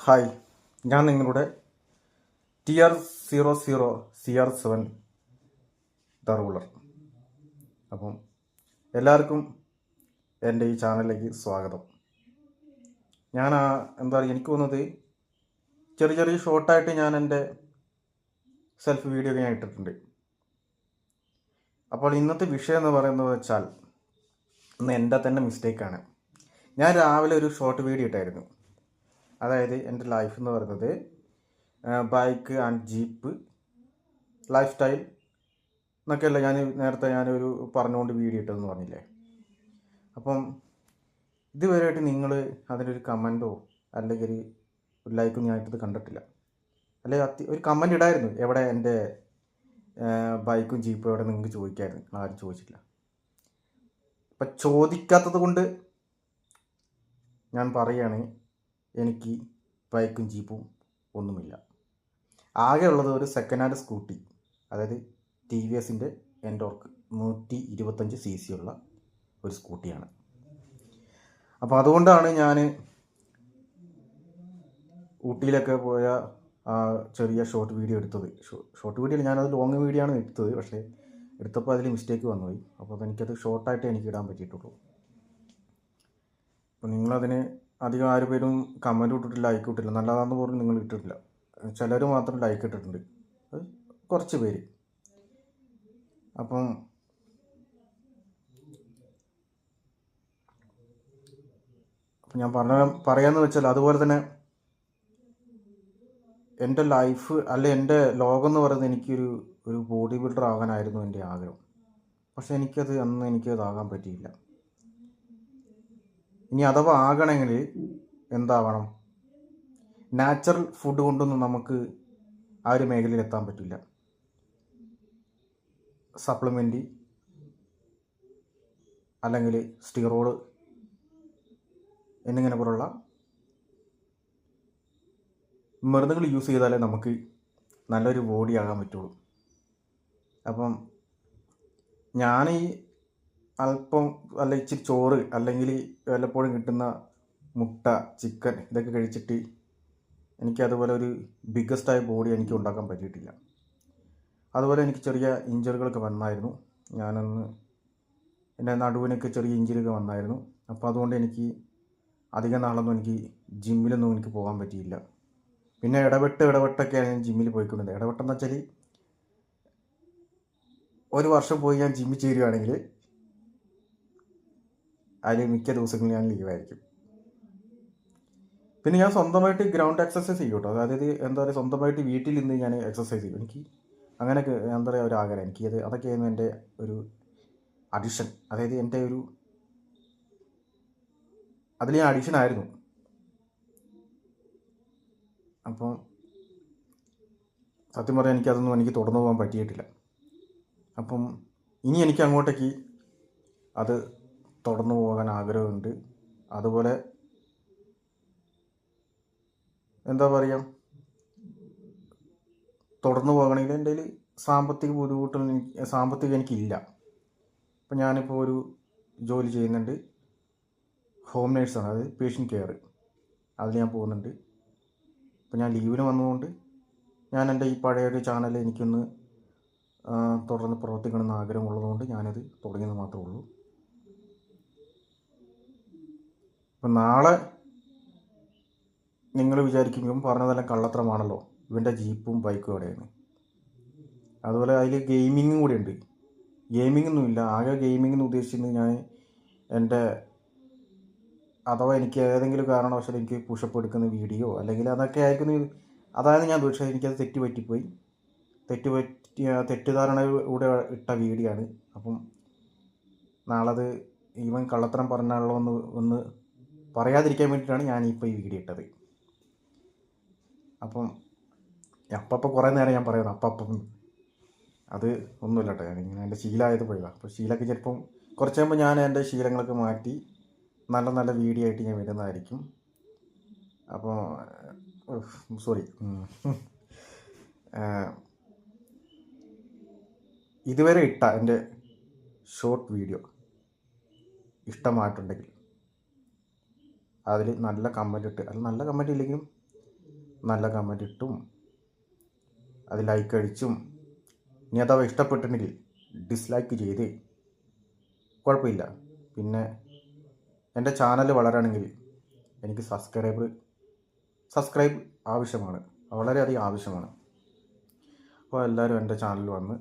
Hi, ഞാൻ നിങ്ങളുടെ TR00 CR7 the ruler. അപ്പം എല്ലാവർക്കും എൻ്റെ ഈ ചാനലിലേക്ക് സ്വാഗതം. ഞാൻ എന്താ പറയുക, എനിക്ക് തോന്നുന്നത് ചെറിയ ചെറിയ ഷോർട്ടായിട്ട് ഞാൻ എൻ്റെ സെൽഫ് വീഡിയോ ഞാൻ ഇട്ടിട്ടുണ്ട്. അപ്പോൾ ഇന്നത്തെ വിഷയം എന്ന് പറയുന്നത് വെച്ചാൽ ഇന്ന് എൻ്റെ തന്നെ മിസ്റ്റേക്കാണ്. ഞാൻ രാവിലെ ഒരു ഷോർട്ട് വീഡിയോ ഇട്ടായിരുന്നു. അതായത് എൻ്റെ ലൈഫ് എന്ന് പറയുന്നത് bike and jeep lifestyle എന്നൊക്കെയല്ല നേരത്തെ ഞാനൊരു പറഞ്ഞുകൊണ്ട് വീഡിയോ ഇട്ടതെന്ന് പറഞ്ഞില്ലേ. അപ്പം ഇതുവരെയായിട്ട് നിങ്ങൾ അതിനൊരു കമൻറ്റോ അല്ലെങ്കിൽ ഒരു ലൈക്കും ഞാനിട്ടത് കണ്ടിട്ടില്ല. അല്ലെങ്കിൽ ഒരു കമൻറ്റ് ഇടായിരുന്നു, എവിടെ എൻ്റെ ബൈക്കും ജീപ്പും എവിടെ നിങ്ങൾക്ക് ചോദിക്കായിരുന്നു. ആരും ചോദിച്ചില്ല. അപ്പം ചോദിക്കാത്തത് കൊണ്ട് ഞാൻ പറയുകയാണ്, എനിക്ക് ബൈക്കും ജീപ്പും ഒന്നുമില്ല. ആകെ ഉള്ളത് ഒരു സെക്കൻഡ് ഹാൻഡ് സ്കൂട്ടി, അതായത് TVS എൻഡോർക്ക് 125 cc ഉള്ള ഒരു സ്കൂട്ടിയാണ്. അപ്പോൾ അതുകൊണ്ടാണ് ഞാൻ ഊട്ടിയിലൊക്കെ പോയ ചെറിയ ഷോർട്ട് വീഡിയോ എടുത്തത്. ഷോർട്ട് വീഡിയോയിൽ ഞാനത് ലോങ് വീഡിയോ ആണ് എടുത്തത്, പക്ഷേ എടുത്തപ്പോൾ അതിൽ മിസ്റ്റേക്ക് വന്നുപോയി. അപ്പോൾ അതെനിക്കത് ഷോർട്ടായിട്ട് എനിക്ക് ഇടാൻ പറ്റിയിട്ടുള്ളൂ. അപ്പോൾ നിങ്ങളതിന് അധികം ആരുപേരും കമൻറ്റ് ഇട്ടിട്ടില്ല, ലൈക്ക് ഇട്ടില്ല. നല്ലതാണെന്ന് പറഞ്ഞ് നിങ്ങൾ ഇട്ടിട്ടില്ല. ചിലർ മാത്രം ലൈക്ക് ഇട്ടിട്ടുണ്ട്, കുറച്ച് പേര്. അപ്പം ഞാൻ പറയാമെന്ന് വെച്ചാൽ, അതുപോലെ തന്നെ എൻ്റെ ലൈഫ് എൻ്റെ ലോകം എന്ന് പറയുന്നത് ഒരു ബോഡി ബിൽഡർ ആകാനായിരുന്നു എൻ്റെ ആഗ്രഹം. പക്ഷെ എനിക്കതാകാൻ പറ്റിയില്ല. ഇനി അഥവാ ആകണമെങ്കിൽ എന്താവണം? നാച്ചുറൽ ഫുഡ് കൊണ്ടൊന്നും നമുക്ക് ആ ഒരു മേഖലയിൽ എത്താൻ പറ്റില്ല. സപ്ലിമെൻ്റ് അല്ലെങ്കിൽ സ്റ്റിറോയിഡ് എന്നിങ്ങനെ പോലുള്ള മരുന്നുകൾ യൂസ് ചെയ്താലേ നമുക്ക് നല്ലൊരു ബോഡി ആകാൻ പറ്റുള്ളൂ. അപ്പം ഞാൻ അല്പം ഇച്ചിരി ചോറ് അല്ലെങ്കിൽ വല്ലപ്പോഴും കിട്ടുന്ന മുട്ട, ചിക്കൻ ഇതൊക്കെ കഴിച്ചിട്ട് എനിക്കതുപോലെ ഒരു ബിഗ്ഗസ്റ്റായ ബോഡി എനിക്ക് ഉണ്ടാക്കാൻ പറ്റിയിട്ടില്ല. അതുപോലെ എനിക്ക് ചെറിയ ഇഞ്ചറികളൊക്കെ വന്നായിരുന്നു. എൻ്റെ നടുവിനൊക്കെ ചെറിയ ഇഞ്ചറിയൊക്കെ വന്നായിരുന്നു. അപ്പോൾ അതുകൊണ്ട് എനിക്ക് അധികം നാളൊന്നും എനിക്ക് ജിമ്മിലൊന്നും എനിക്ക് പോകാൻ പറ്റിയില്ല. പിന്നെ ഇടവിട്ടൊക്കെയാണ് ഞാൻ ജിമ്മിൽ പോയിക്കൊണ്ടിരുന്നത്. ഇടവിട്ടെന്ന് വെച്ചാൽ ഒരു വർഷം പോയി ഞാൻ ജിമ്മിൽ ചേരുകയാണെങ്കിൽ അതിൽ മിക്ക ദിവസങ്ങളിൽ ഞാൻ ലീവായിരിക്കും. പിന്നെ ഞാൻ സ്വന്തമായിട്ട് ഗ്രൗണ്ട് എക്സസൈസ് ചെയ്യും കേട്ടോ. അതായത് എന്താ പറയുക, സ്വന്തമായിട്ട് വീട്ടിൽ നിന്ന് ഞാൻ എക്സസൈസ് ചെയ്യും. എനിക്ക് അങ്ങനെയൊക്കെ എന്താ പറയുക ഒരു ആഗ്രഹം. അതൊക്കെയായിരുന്നു എൻ്റെ ഒരു അഡിഷൻ. അതായത് എൻ്റെ അതിൽ ഞാൻ അഡിഷൻ ആയിരുന്നു. അപ്പം സത്യം പറയാൻ എനിക്കതൊന്നും എനിക്ക് തുടർന്നു പോകാൻ പറ്റിയിട്ടില്ല. അപ്പം ഇനി എനിക്ക് അങ്ങോട്ടേക്ക് അത് തുടർന്നു പോകാൻ ആഗ്രഹമുണ്ട്. അതുപോലെ എന്താ പറയുക, തുടർന്നു പോകണമെങ്കിൽ എൻ്റെ കയ്യിൽ സാമ്പത്തികം എനിക്കില്ല. അപ്പം ഞാനിപ്പോൾ ഒരു ജോലി ചെയ്യുന്നുണ്ട്, ഹോം നേഴ്സാണ്, അതായത് പേഷ്യൻ്റ് കെയർ. അതിൽ ഞാൻ പോകുന്നുണ്ട്. അപ്പം ഞാൻ ലീവിന് വന്നതുകൊണ്ട് ഞാൻ എൻ്റെ ഈ പഴയൊരു ചാനൽ എനിക്കൊന്ന് തുടർന്ന് പ്രവർത്തിക്കണമെന്ന് ആഗ്രഹമുള്ളതുകൊണ്ട് ഞാനത് തുടങ്ങിയത് മാത്രമേ ഉള്ളൂ. അപ്പം നാളെ നിങ്ങൾ വിചാരിക്കും പറഞ്ഞതെല്ലാം കള്ളത്തരമാണല്ലോ, ഇവൻ്റെ ജീപ്പും ബൈക്കും എവിടെയാണ്. അതുപോലെ അതിൽ ഗെയിമിങ്ങും കൂടി ഉണ്ട്. ഗെയിമിങ്ങൊന്നുമില്ല. ആകെ ഗെയിമിങ്ങെന്ന് ഉദ്ദേശിക്കുന്നത് ഞാൻ അഥവാ എനിക്ക് ഏതെങ്കിലും കാരണവശാൽ എനിക്ക് പുഷപ്പ് എടുക്കുന്ന വീഡിയോ അല്ലെങ്കിൽ അതൊക്കെ ആയിരിക്കുന്നു. അതായത് ഞാൻ പക്ഷേ എനിക്കത് തെറ്റുപറ്റിപ്പോയി. തെറ്റിദ്ധാരണയോടെ ഇട്ട വീഡിയോ ആണ്. അപ്പം നാളത് ഈവൻ കള്ളത്തരം പറഞ്ഞാലോ ഒന്ന് പറയാതിരിക്കാൻ വേണ്ടിയിട്ടാണ് ഞാനിപ്പോൾ ഈ വീഡിയോ ഇട്ടത്. അപ്പം കുറേ നേരം ഞാൻ പറയുന്നു അപ്പം അത് ഒന്നുമില്ല കേട്ടോ. ഞാനിങ്ങനെ എൻ്റെ ശീലമായത് പോയതാണ്. അപ്പോൾ ശീലമൊക്കെ ചിലപ്പം കുറച്ച് കഴിയുമ്പോൾ ഞാൻ എൻ്റെ ശീലങ്ങളൊക്കെ മാറ്റി നല്ല നല്ല വീഡിയോ ആയിട്ട് ഞാൻ വരുന്നതായിരിക്കും. അപ്പോൾ സോറി, ഇതുവരെ ഇട്ട എൻ്റെ ഷോർട്ട് വീഡിയോ ഇഷ്ടമായിട്ടുണ്ടെങ്കിൽ അതിൽ നല്ല കമൻറ്റ് ഇട്ട്, അത് നല്ല കമൻറ്റ് ഇല്ലെങ്കിലും നല്ല കമൻറ്റ് ഇട്ടും അത് ലൈക്ക് അടിച്ചും ഇനി അഥവാ ഇഷ്ടപ്പെട്ടിട്ടുണ്ടെങ്കിൽ ഡിസ്ലൈക്ക് ചെയ്ത് കുഴപ്പമില്ല. പിന്നെ എൻ്റെ ചാനൽ വളരണമെങ്കിൽ എനിക്ക് സബ്സ്ക്രൈബ് ആവശ്യമാണ്, വളരെയധികം ആവശ്യമാണ്. അപ്പോൾ എല്ലാവരും എൻ്റെ ചാനൽ വന്ന്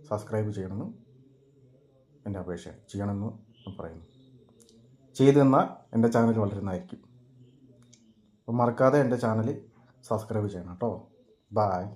സബ്സ്ക്രൈബ് ചെയ്യണമെന്നും എൻ്റെ അപേക്ഷ ചെയ്യണമെന്ന് പറയുന്നു. ചെയ്തു തന്നാൽ എൻ്റെ ചാനൽ വളരുന്നതായിരിക്കും. അപ്പോൾ മറക്കാതെ എൻ്റെ ചാനൽ സബ്സ്ക്രൈബ് ചെയ്യണം കേട്ടോ. ബായ്.